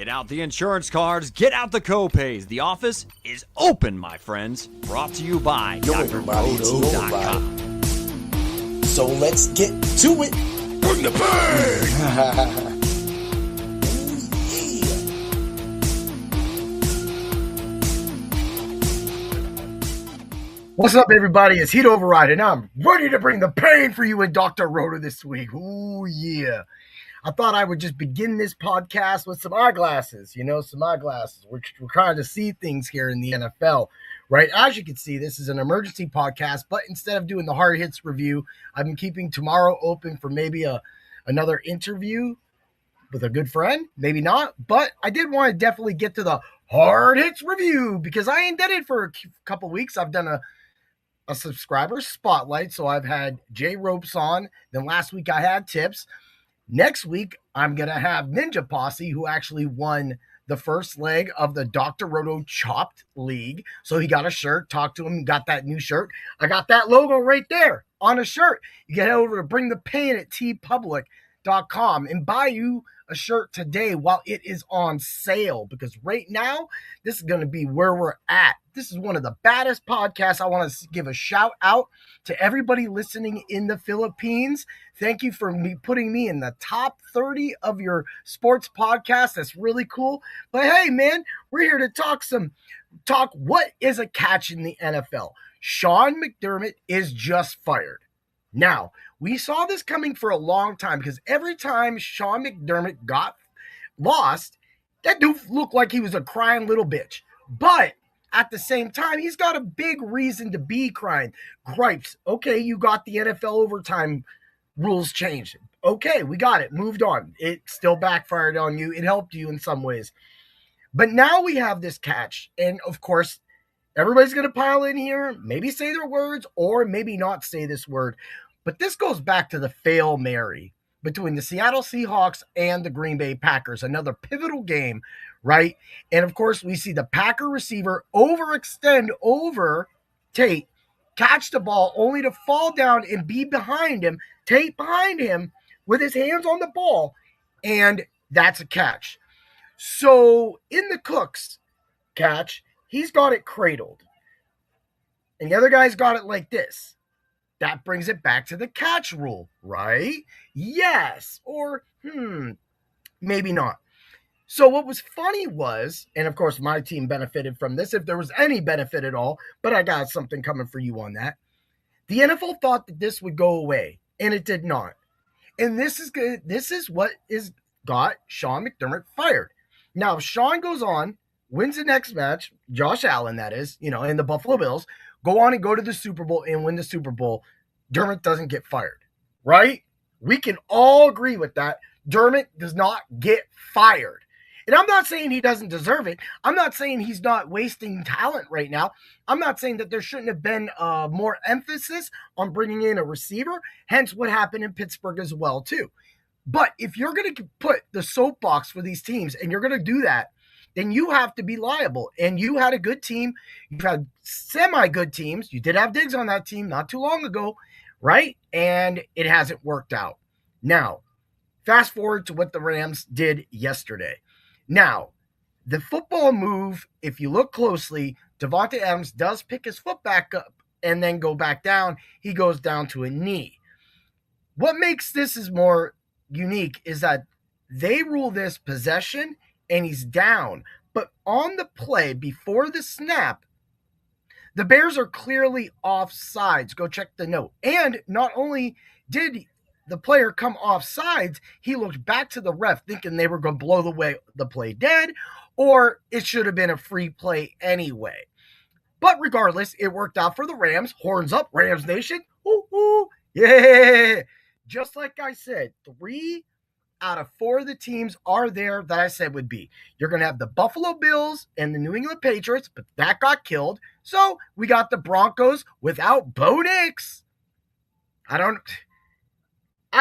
Get out the insurance cards, get out the co-pays. The office is open, my friends. Brought to you by drroto.com. So let's get to it. Bring the pain! What's up, everybody? It's Heat Override, and I'm ready to bring the pain for you in Dr. Roto this week. Ooh, yeah. I thought I would just begin this podcast with some eyeglasses. We're trying to see things here in the NFL, right? As you can see, this is an emergency podcast, but instead of doing the hard hits review, I've been keeping tomorrow open for maybe another interview with a good friend. Maybe not, but I did want to definitely get to the hard hits review because I ain't done it for a couple weeks. I've done a subscriber spotlight, so I've had Jay Ropes on. Then last week I had Tips. Next week, I'm going to have Ninja Posse, who actually won the first leg of the Dr. Roto Chopped League. So he got a shirt. Talked to him, got that new shirt. I got that logo right there on a shirt. You get over to Bring the Pain at tpublic.com and buy you a shirt today while it is on sale, because right now this is going to be where we're at. This is one of the baddest podcasts. I want to give a shout out to everybody listening in the Philippines. Thank you for putting me in the top 30 of your sports podcasts. That's really cool. But hey, man, we're here to talk what is a catch in the NFL. Sean McDermott is just fired. Now, we saw this coming for a long time because every time Sean McDermott got lost, that dude looked like he was a crying little bitch. But at the same time, he's got a big reason to be crying. Gripes. Okay, you got the NFL overtime rules changed. Okay, we got it. Moved on. It still backfired on you. It helped you in some ways. But now we have this catch. And of course, everybody's going to pile in here, maybe say their words or maybe not say this word. But this goes back to the Fail Mary between the Seattle Seahawks and the Green Bay Packers. Another pivotal game, right? And of course, we see the Packer receiver overextend over Tate, catch the ball only to fall down and be behind him, Tate behind him with his hands on the ball. And that's a catch. So in the Cooks catch, he's got it cradled. And the other guy's got it like this. That brings it back to the catch rule, right? Yes. Or, maybe not. So what was funny was, and of course my team benefited from this, if there was any benefit at all, but I got something coming for you on that. The NFL thought that this would go away, and it did not. And this is good. This is what got Sean McDermott fired. Now, if Sean goes on, wins the next match, Josh Allen, that is, and the Buffalo Bills, go on and go to the Super Bowl and win the Super Bowl, Dermott doesn't get fired, right? We can all agree with that. Dermott does not get fired. And I'm not saying he doesn't deserve it. I'm not saying he's not wasting talent right now. I'm not saying that there shouldn't have been more emphasis on bringing in a receiver, hence what happened in Pittsburgh as well, too. But if you're going to put the soapbox for these teams and you're going to do that, then you have to be liable. And you had a good team. You've had semi-good teams. You did have Diggs on that team not too long ago, right? And it hasn't worked out. Now, fast forward to what the Rams did yesterday. Now, the football move, if you look closely, Devontae Adams does pick his foot back up and then go back down. He goes down to a knee. What makes this is more unique is that they rule this possession and he's down. But on the play before the snap, the Bears are clearly offsides. Go check the note. And not only did the player come offsides, he looked back to the ref thinking they were going to blow the play dead, or it should have been a free play anyway. But regardless, it worked out for the Rams. Horns up, Rams Nation. Ooh, ooh, yeah. Just like I said, 3 out of 4 of the teams are there that I said would be. You're going to have the Buffalo Bills and the New England Patriots, but that got killed. So we got the Broncos without Bo Nix. I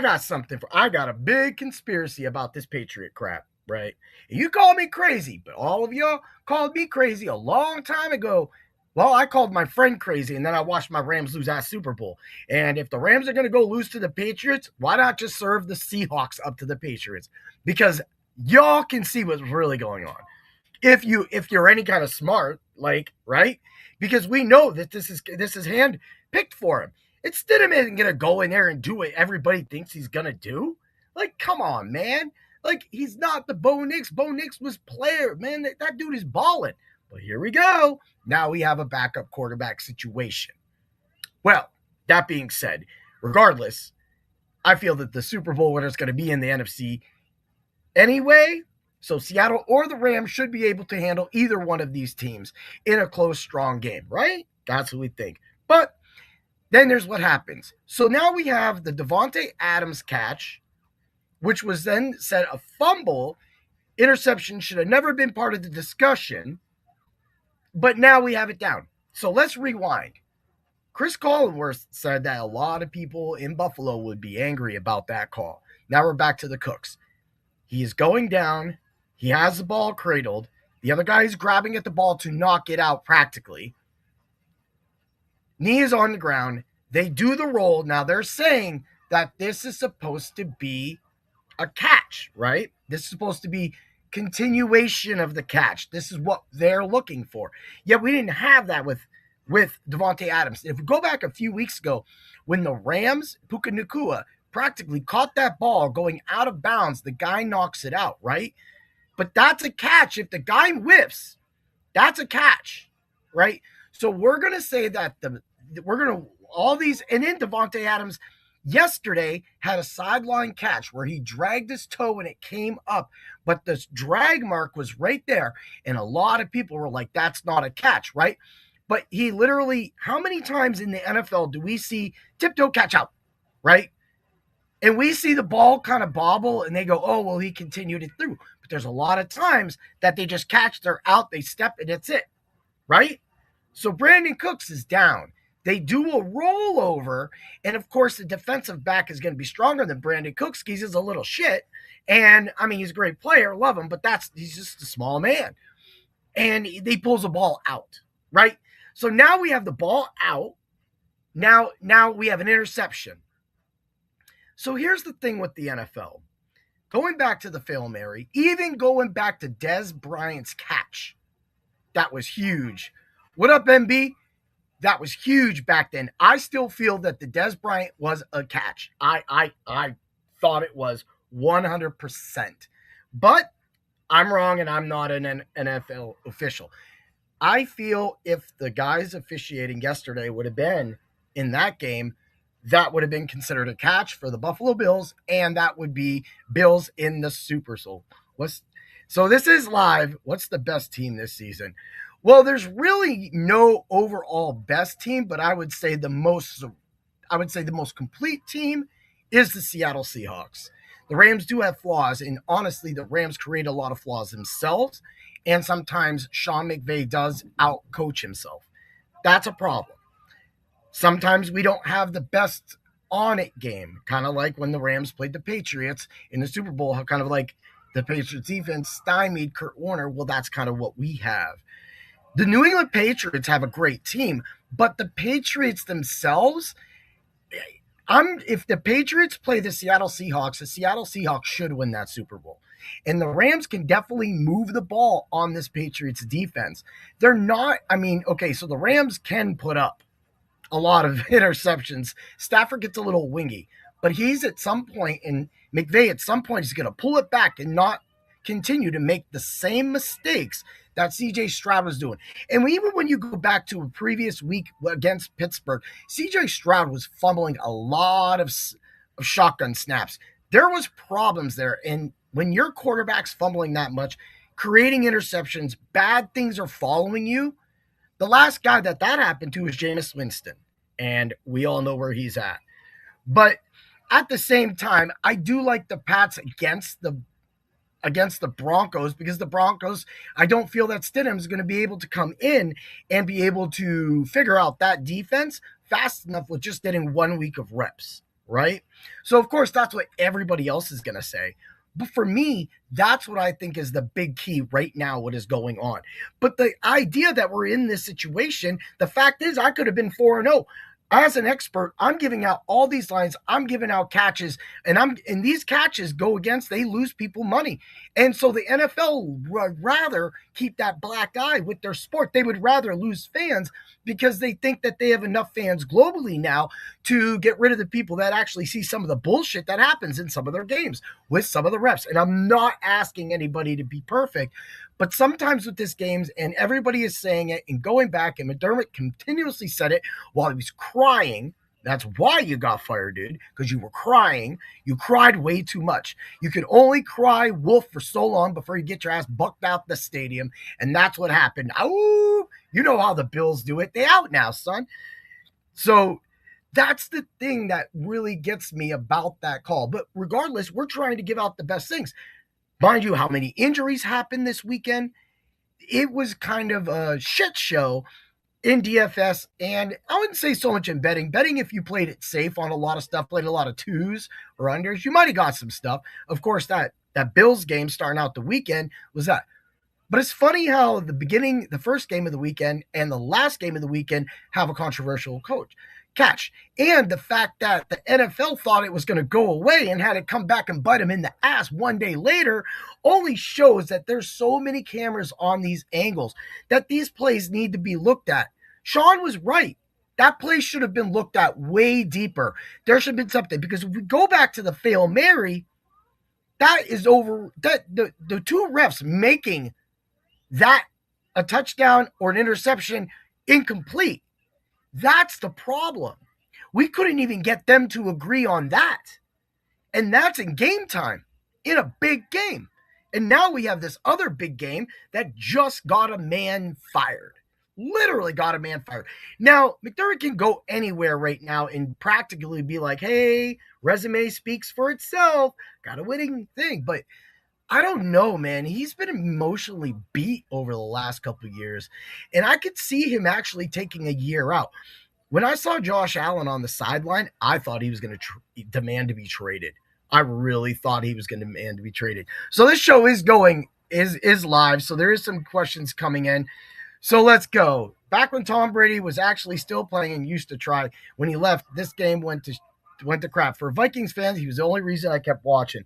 got a big conspiracy about this Patriot crap, right? You call me crazy, but all of y'all called me crazy a long time ago. Well, I called my friend crazy, and then I watched my Rams lose that Super Bowl. And if the Rams are going to go lose to the Patriots, why not just serve the Seahawks up to the Patriots? Because y'all can see what's really going on. If you're any kind of smart, like, right? Because we know that this is hand picked for him. It's Stidham isn't gonna go in there and do what everybody thinks he's gonna do. Like, come on, man. Like, he's not the Bo Nix. Bo Nix was player, man. That dude is balling. But here we go. Now we have a backup quarterback situation. Well, that being said, regardless, I feel that the Super Bowl winner is going to be in the NFC anyway. So Seattle or the Rams should be able to handle either one of these teams in a close, strong game, right? That's what we think. But then there's what happens. So now we have the Davante Adams catch, which was then said a fumble. Interception should have never been part of the discussion. But now we have it down. So let's rewind. Chris Collinsworth said that a lot of people in Buffalo would be angry about that call. Now we're back to the Cooks. He is going down. He has the ball cradled. The other guy is grabbing at the ball to knock it out practically. Knee is on the ground. They do the roll. Now they're saying that this is supposed to be a catch, right? This is supposed to be continuation of the catch. This is what they're looking for. Yet we didn't have that with Davante Adams. If we go back a few weeks ago, when the Rams, Puka Nacua, practically caught that ball going out of bounds, the guy knocks it out, right? But that's a catch. If the guy whiffs, that's a catch, right? So we're going to say that all these, and then Davante Adams yesterday had a sideline catch where he dragged his toe and it came up, but this drag mark was right there. And a lot of people were like, that's not a catch, right? But he literally, how many times in the NFL do we see tiptoe catch out, right? And we see the ball kind of bobble and they go, oh, well, he continued it through. But there's a lot of times that they just catch, they're out, they step, and it's it, right? So Brandon Cooks is down. They do a rollover, and of course, the defensive back is going to be stronger than Brandon Cooks. He's just a little shit. And, I mean, he's a great player, love him, but he's just a small man. And he pulls the ball out, right? So now we have the ball out. Now we have an interception. So here's the thing with the NFL. Going back to the Hail Mary, even going back to Dez Bryant's catch, that was huge. What up, MB? That was huge back then. I still feel that the Dez Bryant was a catch. I thought it was 100%. But I'm wrong, and I'm not an NFL official. I feel if the guys officiating yesterday would have been in that game, that would have been considered a catch for the Buffalo Bills, and that would be Bills in the Super Bowl. So this is live. What's the best team this season? Well, there's really no overall best team, but I would say the most complete team is the Seattle Seahawks. The Rams do have flaws, and honestly, the Rams create a lot of flaws themselves, and sometimes Sean McVay does out-coach himself. That's a problem. Sometimes we don't have the best on-it game, kind of like when the Rams played the Patriots in the Super Bowl, how kind of like the Patriots defense stymied Kurt Warner. Well, that's kind of what we have. The New England Patriots have a great team, but the Patriots themselves, if the Patriots play the Seattle Seahawks should win that Super Bowl. And the Rams can definitely move the ball on this Patriots defense. They're not, so the Rams can put up a lot of interceptions. Stafford gets a little wingy, but he's at some point, and McVay at some point is going to pull it back and not continue to make the same mistakes that CJ Stroud was doing. And even when you go back to a previous week against Pittsburgh, CJ Stroud was fumbling a lot of shotgun snaps. There was problems there. And when your quarterback's fumbling that much, creating interceptions, bad things are following you. The last guy that happened to was Jameis Winston. And we all know where he's at. But at the same time, I do like the Pats against the Broncos, because the Broncos, I don't feel that Stidham is going to be able to come in and be able to figure out that defense fast enough with just getting 1 week of reps, right? So, of course, that's what everybody else is going to say. But for me, that's what I think is the big key right now, what is going on. But the idea that we're in this situation, the fact is I could have been 4-0. As an expert, I'm giving out all these lines. I'm giving out catches, and these catches go against. They lose people money, and so the NFL would rather keep that black eye with their sport. They would rather lose fans because they think that they have enough fans globally now to get rid of the people that actually see some of the bullshit that happens in some of their games with some of the refs. And I'm not asking anybody to be perfect, but sometimes with this games, and everybody is saying it and going back, and McDermott continuously said it while he was crying. That's why you got fired, dude, because you were crying. You cried way too much. You could only cry wolf for so long before you get your ass bucked out the stadium, and that's what happened. Oh, you know how the Bills do it. They out now, son. So that's the thing that really gets me about that call. But regardless, we're trying to give out the best things. Mind you, how many injuries happened this weekend? It was kind of a shit show in DFS, and I wouldn't say so much in betting. Betting, if you played it safe on a lot of stuff, played a lot of twos or unders, you might have got some stuff. Of course, that Bills game starting out the weekend was that. But it's funny how the first game of the weekend and the last game of the weekend have a controversial catch. And the fact that the NFL thought it was going to go away and had it come back and bite them in the ass one day later only shows that there's so many cameras on these angles that these plays need to be looked at. Sean was right. That play should have been looked at way deeper. There should have been something, because if we go back to the Fail Mary, that is over. That the two refs making that a touchdown or an interception incomplete. That's the problem. We couldn't even get them to agree on that. And that's in game time, in a big game. And now we have this other big game that just got a man fired. Literally got a man fired. Now, McDermott can go anywhere right now and practically be like, hey, resume speaks for itself. Got a winning thing. But I don't know, man. He's been emotionally beat over the last couple of years. And I could see him actually taking a year out. When I saw Josh Allen on the sideline, I thought he was going to demand to be traded. I really thought he was going to demand to be traded. So this show is live. So there is some questions coming in. So let's go. Back when Tom Brady was actually still playing and used to try, when he left, this game went to crap. For Vikings fans, he was the only reason I kept watching.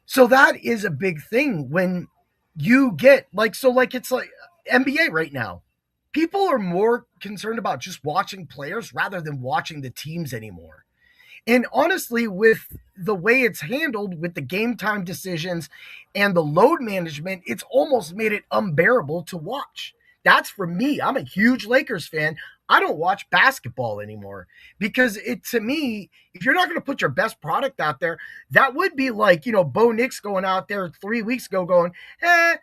So that is a big thing when you get it's like NBA right now. People are more concerned about just watching players rather than watching the teams anymore. And honestly, with the way it's handled with the game time decisions and the load management, it's almost made it unbearable to watch. That's for me. I'm a huge Lakers fan. I don't watch basketball anymore because to me, if you're not going to put your best product out there, that would be like, Bo Nix going out there 3 weeks ago going, I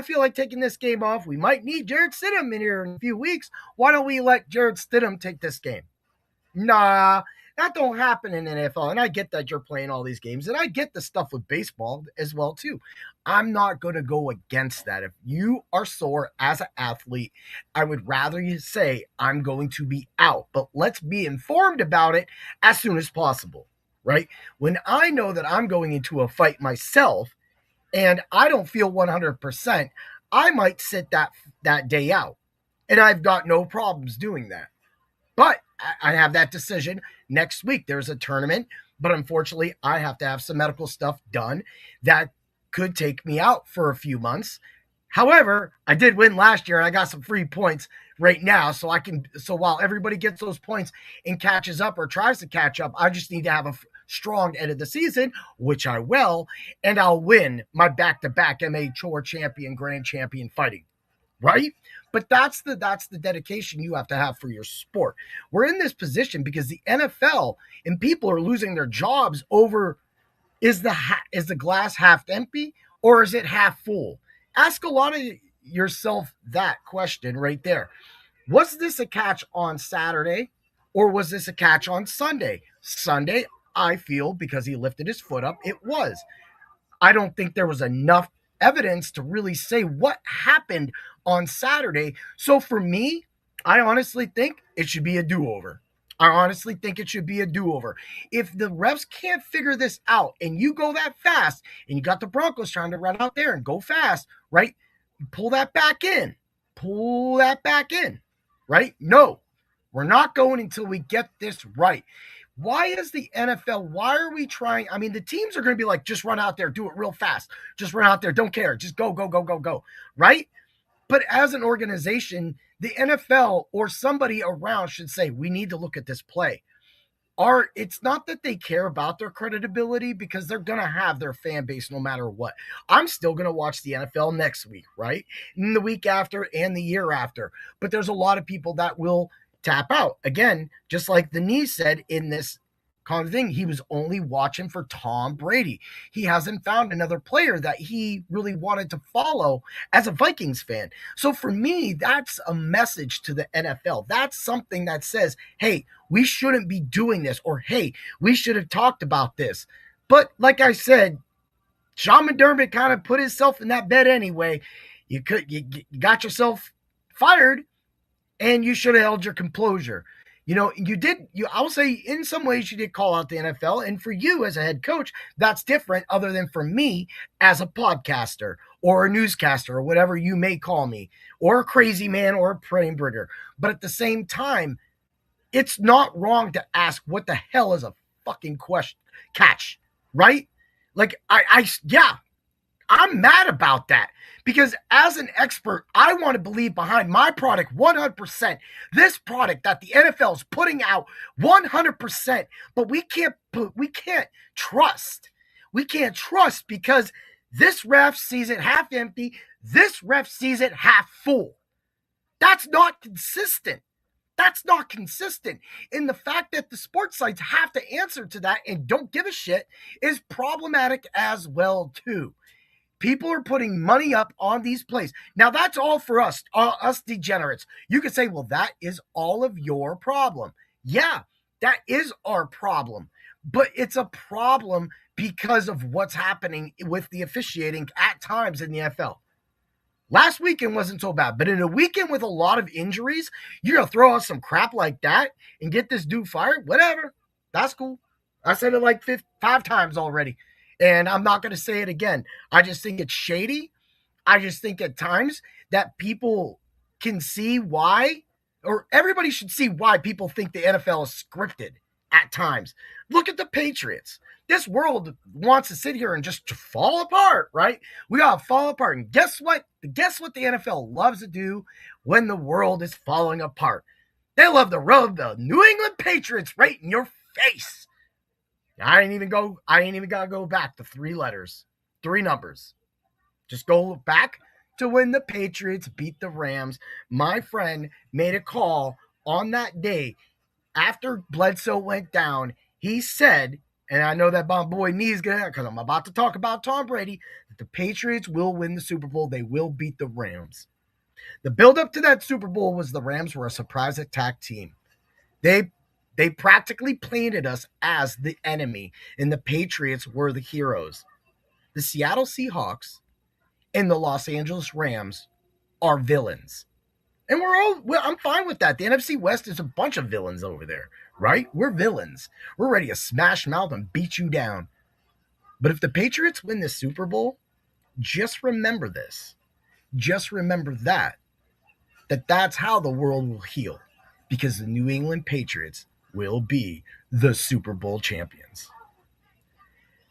feel like taking this game off. We might need Jarrett Stidham in here in a few weeks. Why don't we let Jarrett Stidham take this game? Nah, that don't happen in the NFL. And I get that you're playing all these games, and I get the stuff with baseball as well too. I'm not going to go against that. If you are sore as an athlete, I would rather you say I'm going to be out, but let's be informed about it as soon as possible, right? When I know that I'm going into a fight myself and I don't feel 100%, I might sit that day out, and I've got no problems doing that. But I have that decision next week. There's a tournament, but unfortunately, I have to have some medical stuff done that could take me out for a few months. However, I did win last year, and I got some free points right now. So while everybody gets those points and catches up or tries to catch up, I just need to have a strong end of the season, which I will, and I'll win my back-to-back MA Tour champion, grand champion fighting. Right? But that's the dedication you have to have for your sport. We're in this position because the NFL and people are losing their jobs over, is the glass half empty or is it half full? Ask a lot of yourself that question right there. Was this a catch on Saturday or was this a catch on Sunday? Sunday, I feel, because he lifted his foot up, it was. I don't think there was enough evidence to really say what happened on Saturday. So for me, I honestly think it should be a do-over. If the refs can't figure this out and you go that fast and you got the Broncos trying to run out there and go fast, right? Pull that back in, right? No, We're not going until we get this right. Why is the NFL, why are we trying? I mean, the teams are going to be like, just run out there, do it real fast. Just run out there, don't care. Just go, go, go, go, go, right? But as an organization, the NFL or somebody around should say, we need to look at this play. It's not that they care about their credibility, because they're going to have their fan base no matter what. I'm still going to watch the NFL next week, right? And the week after and the year after. But there's a lot of people that will tap out. Again, just like the knee said in this kind of thing, he was only watching for Tom Brady. He hasn't found another player that he really wanted to follow as a Vikings fan. So for me, that's a message to the NFL. That's something that says, hey, we shouldn't be doing this, or hey, we should have talked about this. But like I said, Sean McDermott kind of put himself in that bed anyway. You got yourself fired, and you should have held your composure. You know, I will say in some ways you did call out the NFL, and for you as a head coach, that's different other than for me as a podcaster or a newscaster or whatever you may call me, or a crazy man or a brain breaker. But at the same time, it's not wrong to ask what the hell is a fucking catch, right? Like, I'm mad about that, because as an expert, I want to believe behind my product 100%. This product that the NFL is putting out 100%, but we can't trust. We can't trust because this ref sees it half empty. This ref sees it half full. That's not consistent. That's not consistent. And the fact that the sports sites have to answer to that and don't give a shit is problematic as well too. People are putting money up on these plays. Now, that's all for us degenerates. You could say, well, that is all of your problem. Yeah, that is our problem. But it's a problem because of what's happening with the officiating at times in the NFL. Last weekend wasn't so bad, but in a weekend with a lot of injuries, you're going to throw out some crap like that and get this dude fired? Whatever. That's cool. I said it like 5 times already. And I'm not going to say it again. I just think it's shady. I just think at times that people can see why, or everybody should see why people think the NFL is scripted at times. Look at the Patriots. This world wants to sit here and just fall apart, right? We got to fall apart. And guess what? Guess what the NFL loves to do when the world is falling apart? They love to rub the New England Patriots right in your face. I ain't even got to go back to 3 letters, 3 numbers. Just go back to when the Patriots beat the Rams. My friend made a call on that day after Bledsoe went down. He said, and I know that my boy Knee's gonna, because I'm about to talk about Tom Brady, that the Patriots will win the Super Bowl. They will beat the Rams. The build-up to that Super Bowl was the Rams were a surprise attack team. They practically painted us as the enemy, and the Patriots were the heroes. The Seattle Seahawks and the Los Angeles Rams are villains. And I'm fine with that. The NFC West is a bunch of villains over there, right? We're villains. We're ready to smash mouth and beat you down. But if the Patriots win the Super Bowl, just remember this. Just remember that's how the world will heal, because the New England Patriots will be the Super Bowl champions.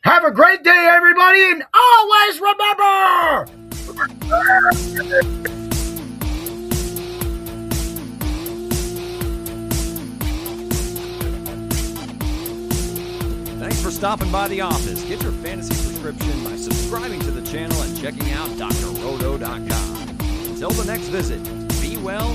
Have a great day, everybody, and always remember! Thanks for stopping by the office. Get your fantasy prescription by subscribing to the channel and checking out drroto.com. Until the next visit, be well